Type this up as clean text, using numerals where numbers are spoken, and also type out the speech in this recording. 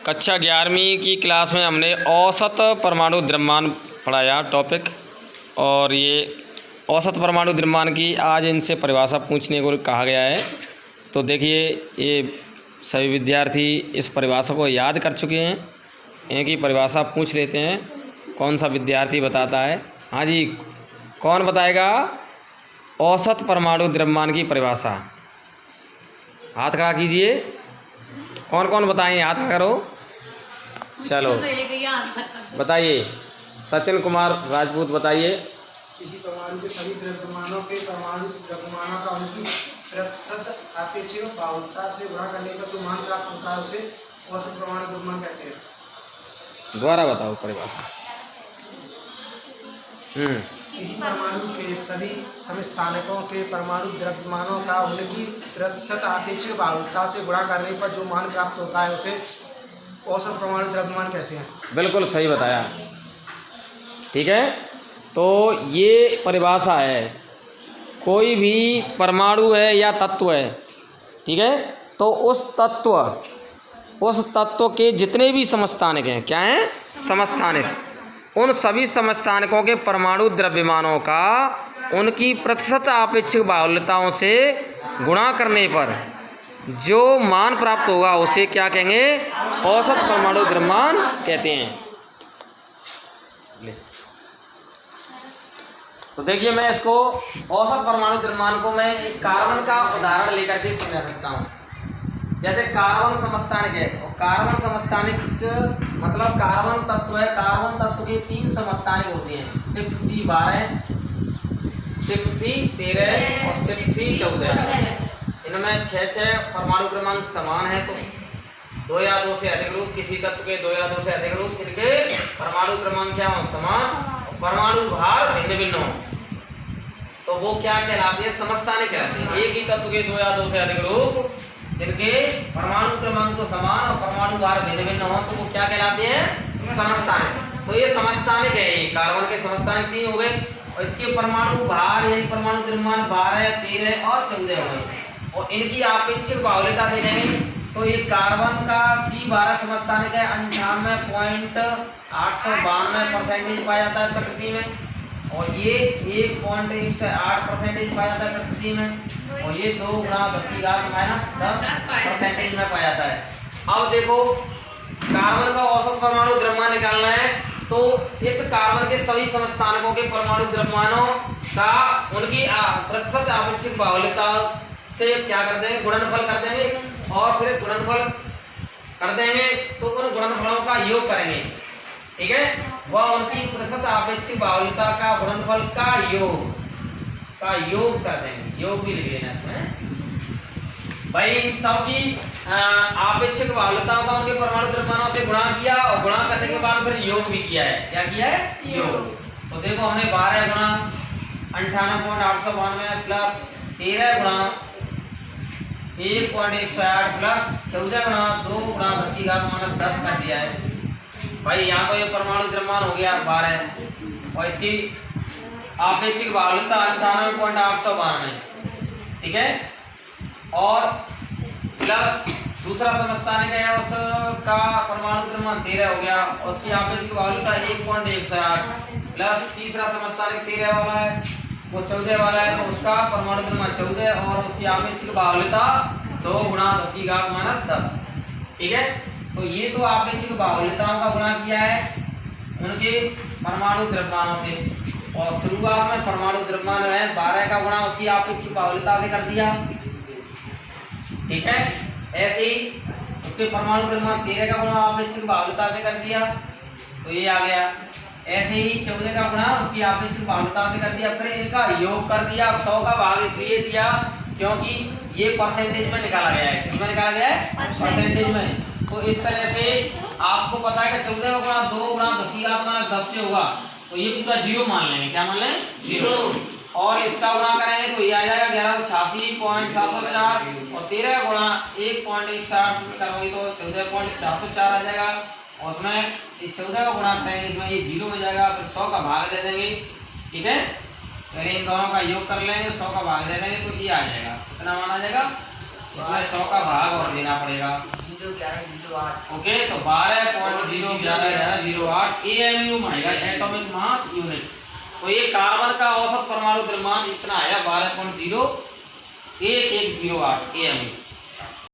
कक्षा 11वीं की क्लास में हमने औसत परमाणु द्रव्यमान पढ़ाया टॉपिक। और ये औसत परमाणु द्रव्यमान की आज इनसे परिभाषा पूछने को कहा गया है। तो देखिए, ये सभी विद्यार्थी इस परिभाषा को याद कर चुके हैं। इनकी परिभाषा पूछ लेते हैं, कौन सा विद्यार्थी बताता है। हाँ जी, कौन बताएगा औसत परमाणु द्रव्यमान की परिभाषा? हाथ खड़ा कीजिए। कौन कौन बताएंगे? हाथ खड़ा करो। चलो बताइए। सचिन कुमार राजपूत बताइए। किसी परमाणु के सभी द्रव्यमानों के परमाणु द्रव्यमानों का उनकी प्रतिशत आपेक्षिक बाहुल्यता से गुणा करने पर जो मान प्राप्त होता है उसे औसत परमाणु द्रव्यमान कहते हैं। दोबारा बताओ परिभाषा। किसी परमाणु के सभी समस्थानिकों के परमाणु द्रव्यमानों का उनकी प्रतिशत आपेक्षिक बाहुल्यता से गुणा करने पर जो मान प्राप्त होता है उसे औसत परमाणु द्रव्यमान कहते हैं। बिल्कुल सही बताया। ठीक है, तो ये परिभाषा है। कोई भी परमाणु है या तत्व है, ठीक है, तो उस तत्व के जितने भी समस्थानिक हैं, क्या हैं? समस्थानिक। उन सभी समस्थानिकों के परमाणु द्रव्यमानों का उनकी प्रतिशत आपेक्षिक बाहुल्यताओं से गुणा करने पर जो मान प्राप्त होगा उसे क्या कहेंगे? औसत परमाणु द्रव्यमान कहते हैं। तो देखिए, मैं इसको औसत परमाणु द्रव्यमान को मैं एक कार्बन का उदाहरण लेकर के समझा सकता हूँ। जैसे कार्बन समस्थानिक है, और कार्बन समस्थानिक मतलब कार्बन तत्व है। कार्बन तत्व के 3 समस्थानिक होते हैं, 6C12, 6C13 और 6C14। इनमें 6 परमाणु क्रमांक समान है, तो 2 या 2 से अधिक रूप। किसी तत्व के 2 या 2 से अधिक रूप, इनके परमाणु क्रमांक क्या हो? समान। परमाणु भार भिन्न भिन्न हो तो वो क्या कहलाती है? समस्थानिक कहलाती है। एक ही तत्व के 2 या 2 से अधिक रूप, जिनके परमाणु क्रमांक तो समान और परमाणु भार भिन्न भिन्न हो तो वो क्या कहलाते हैं? समस्थानिक। तो ये समस्थानिक है। ये कार्बन के समस्थानिक 3 हो गए, और इसके परमाणु भार यानी परमाणु द्रव्यमान 12, 13 और 14 हो गए। और इनकी आपेक्षिक बाहुल्यता देखेंगे तो ये कार्बन का C12 समस्थानिक है, 98.892% पाया जाता है प्रकृति में। और ये 1.108% पाया जाता है प्रकृति में। और ये 2 × 10⁻10% में पाया जाता है। अब देखो, कार्बन का औसत परमाणु द्रव्यमान निकालना है, तो इस कार्बन के सभी समस्थानिकों के परमाणु द्रव्यमानों का उनकी प्रतिशत आपेक्षिक बाहुल्यता से क्या कर देंगे? गुणनफल कर देंगे। और फिर गुणनफल कर देंगे तो उन गुणनफलों का योग करेंगे, ठीक है। वह उनकी प्रतिशत आपेक्षिक बाहुल्यता का गुणनफल का योग कर देंगे। योग भी लिख लेना इसमें भाई। इन सब की आपेक्षिक बाहुल्यताओं का उनके परमाणु द्रव्यमानों से गुणा किया, और गुणा करने के बाद फिर योग भी किया है। क्या किया है? योग। तो देखो, हमने 12 × 98.892 प्लस 13 × 1.108 प्लस 14 × 2 × 10⁻10 कर दिया है भाई। यहाँ पर ये परमाणु द्रव्यमान हो गया 12, और इसकी आपेक्षिक बाहुल्यता 98.892, ठीक है। और प्लस दूसरा समस्थानिक है, उसका परमाणु द्रव्यमान 13 हो गया, उसकी आपेक्षिक बाहुल्यता 1.108 प्लस तीसरा समस्थानिक 13 वाला है, वो 14 वाला है, तो उसका परमाणु द्रव्यमान 14 और उसकी आपेक्षिक बाहुल्यता 2 × 10⁻10, ठीक है। तो ये तो आपेक्षिक बाहुल्यताओं का गुणा किया है उनके परमाणु द्रव्यमानों से। और शुरुआत में परमाणु द्रव्यमान है 12 का गुणा उसकी आपेक्षिक बाहुल्यता से कर दिया, ठीक है। ऐसे ही उसके परमाणु द्रव्यमान 13 का गुणा आपेक्षिक बाहुल्यता से कर दिया, तो ये आ गया। ऐसे ही 14 का गुणा उसकी आपेक्षिक बाहुल्यता से कर दिया, फिर इनका योग कर दिया। 100 का भाग इसलिए दिया क्योंकि ये परसेंटेज में निकाला गया है। किसमें निकाला गया है? परसेंटेज में। तो इस तरह से आपको पता है कि 14 का गुणा 2 × 10⁻10 से होगा, तो ये पूरा 0 मान लेंगे। क्या मान लें? 0। और इसका गुणा करेंगे तो ये आ जाएगा 1186.704, और 13 का गुणा 1.108 करोगे तो 14.404 आ जाएगा। और उसमें इस 14 का गुणा करेंगे, इसमें ये 0 हो जाएगा, फिर 100 का भाग दे देंगे, ठीक है। पहले इन दोनों का योग कर लेंगे, 100 का भाग दे देंगे तो ये आ जाएगा। कितना मान आ जाएगा? इसमें 100 का भाग और देना पड़ेगा। ओके, तो 12.01108 AMU आएगा, एटॉमिक मास यूनिट। तो ये कार्बन का औसत परमाणु द्रव्यमान इतना आया 12.01108 AMU।